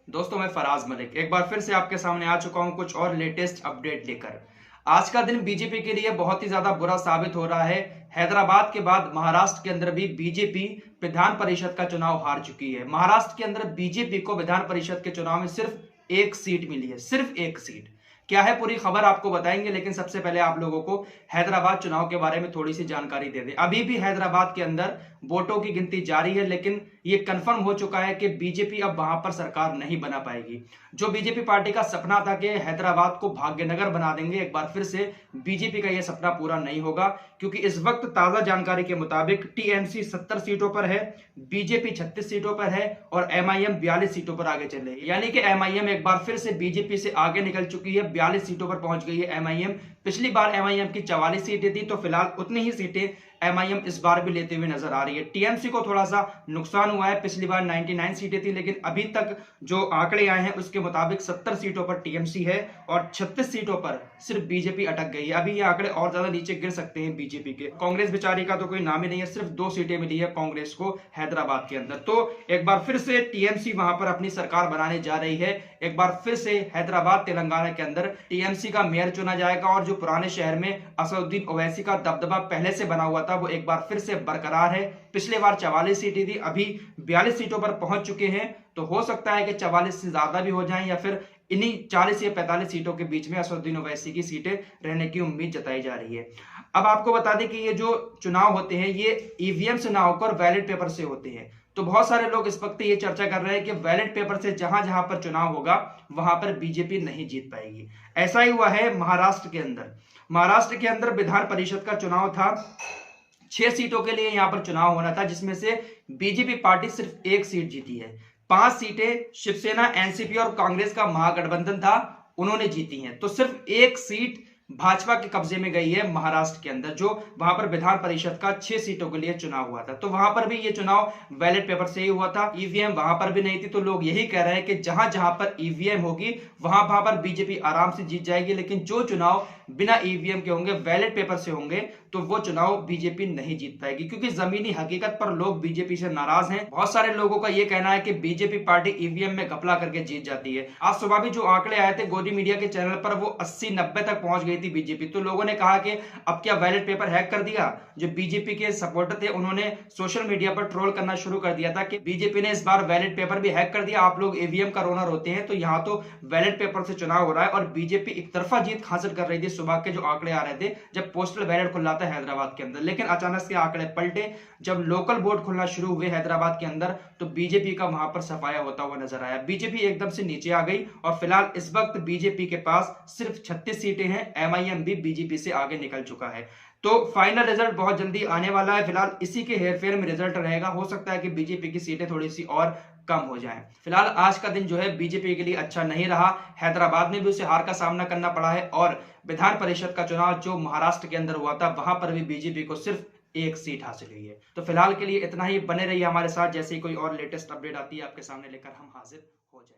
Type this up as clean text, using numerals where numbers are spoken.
दोस्तों, मैं फराज मलिक एक बार फिर से आपके सामने आ चुका हूं कुछ और लेटेस्ट अपडेट लेकर। आज का दिन बीजेपी के लिए बहुत ही ज्यादा बुरा साबित हो रहा है। हैदराबाद के बाद महाराष्ट्र के अंदर भी बीजेपी विधान परिषद का चुनाव हार चुकी है। महाराष्ट्र के अंदर बीजेपी को विधान परिषद के चुनाव में सिर्फ एक सीट मिली है, सिर्फ एक सीट। क्या है पूरी खबर आपको बताएंगे, लेकिन सबसे पहले आप लोगों को हैदराबाद चुनाव के बारे में थोड़ी सी जानकारी दे दें। अभी भी हैदराबाद के अंदर वोटों की गिनती जारी है, लेकिन ये कंफर्म हो चुका है कि बीजेपी अब वहां पर सरकार नहीं बना पाएगी। जो बीजेपी पार्टी का सपना था कि हैदराबाद को भाग्यनगर बना देंगे, एक बार फिर से बीजेपी का यह सपना पूरा नहीं होगा, क्योंकि इस वक्त ताजा जानकारी के मुताबिक टीएमसी 70 सीटों पर है, बीजेपी 36 सीटों पर है और एमआईएम 42 सीटों पर आगे चल रही है। यानी कि एमआईएम एक बार फिर से बीजेपी से आगे निकल चुकी है, 42 सीटों पर पहुंच गई है एमआईएम। पिछली बार एमआईएम की 44 सीटें थी, तो फिलहाल उतनी ही सीटें एमआईएम इस बार भी लेते हुए नजर आ रही है। टीएमसी को थोड़ा सा नुकसान हुआ है, पिछली बार 99 सीटें थी, लेकिन अभी तक जो आंकड़े आए हैं उसके मुताबिक 70 सीटों पर टीएमसी है और 36 सीटों पर सिर्फ बीजेपी अटक गई है। अभी ये आंकड़े और ज्यादा नीचे गिर सकते हैं बीजेपी के। कांग्रेस बेचारी का तो कोई नाम ही नहीं है, सिर्फ 2 सीटें मिली है कांग्रेस को हैदराबाद के अंदर। तो एक बार फिर से टीएमसी वहां पर अपनी सरकार बनाने जा रही है। एक बार फिर से हैदराबाद तेलंगाना के अंदर टीएमसी का मेयर चुना जाएगा और जो पुराने शहर में असदुद्दीन ओवैसी का दबदबा पहले से बना हुआ था वो एक बार फिर से बरकरार है। पिछले बार 44 सीटें थी, अभी 42 सीटों पर पहुंच चुके हैं, तो हो सकता है कि 44 से ज्यादा भी हो जाएं या फिर इन्हीं 40 या 45 सीटों के बीच में असदुद्दीन ओवैसी की सीटें रहने की उम्मीद जताई जा रही है। अब आपको बता दें कि ये जो चुनाव होते हैं ये ईवीएम से ना होकर बैलेट पेपर से होते हैं। तो बहुत सारे लोग इस वक्त ये चर्चा कर रहे हैं कि बैलेट पेपर से जहां जहां पर चुनाव होगा वहां पर बीजेपी नहीं जीत पाएगी। ऐसा ही हुआ है महाराष्ट्र के अंदर। महाराष्ट्र के अंदर विधान परिषद का चुनाव था, 6 सीटों के लिए यहां पर चुनाव होना था, जिसमें से बीजेपी पार्टी सिर्फ एक सीट जीती है। 5 सीटें शिवसेना, एनसीपी और कांग्रेस का महागठबंधन था, उन्होंने जीती हैं। तो सिर्फ एक सीट भाजपा के कब्जे में गई है महाराष्ट्र के अंदर, जो वहां पर विधान परिषद का 6 सीटों के लिए चुनाव हुआ था। तो वहां पर भी ये चुनाव बैलेट पेपर से ही हुआ था, ईवीएम वहां पर भी नहीं थी। तो लोग यही कह रहे हैं कि जहां जहां पर ईवीएम होगी वहां वहां पर बीजेपी आराम से जीत जाएगी, लेकिन जो चुनाव बिना ईवीएम के होंगे, बैलेट पेपर से होंगे, तो वो चुनाव बीजेपी नहीं जीत पाएगी, क्योंकि जमीनी हकीकत पर लोग बीजेपी से नाराज हैं। बहुत सारे लोगों का यह कहना है कि बीजेपी पार्टी ईवीएम में घपला करके जीत जाती है। आज सुबह भी जो आंकड़े आए थे गोदी मीडिया के चैनल पर, वो 80-90 तक पहुंच गई थी बीजेपी। तो लोगों ने कहा कि अब क्या बैलेट पेपर हैक कर दिया। जो बीजेपी के सपोर्टर थे उन्होंने सोशल मीडिया पर ट्रोल करना शुरू कर दिया था कि बीजेपी ने इस बार बैलेट पेपर भी हैक कर दिया, आप लोग ईवीएम का रोनर होते हैं। तो यहाँ तो बैलेट पेपर से चुनाव हो रहा है और बीजेपी एक तरफा जीत हासिल कर रही थी। सुबह के जो आंकड़े आ रहे थे जब पोस्टल बैलेट खुल रहा था हैदराबाद के अंदर, लेकिन अचानक से आंकड़े पलटे जब लोकल वोट खुलना शुरू हुए हैदराबाद के अंदर, तो बीजेपी का वहां पर सफाया होता हुआ नजर आया। बीजेपी एकदम से नीचे आ गई और फिलहाल इस वक्त बीजेपी के पास सिर्फ 36 सीटें हैं, एमआईएम भी बीजेपी से आगे निकल चुका है। तो फाइनल रिजल्ट बहुत जल्दी आने वाला है। फिलहाल इसी के हेरफेर में रिजल्ट रहेगा, हो सकता है कि बीजेपी की सीटें थोड़ी सी और कम हो जाएं। फिलहाल आज का दिन जो है बीजेपी के लिए अच्छा नहीं रहा। हैदराबाद में भी उसे हार का सामना करना पड़ा है और विधान परिषद का चुनाव जो महाराष्ट्र के अंदर हुआ था वहां पर भी बीजेपी को सिर्फ एक सीट हासिल हुई है। तो फिलहाल के लिए इतना ही, बने रहिए हमारे साथ। जैसे ही कोई और लेटेस्ट अपडेट आती है आपके सामने लेकर हम हाजिर हो जाए।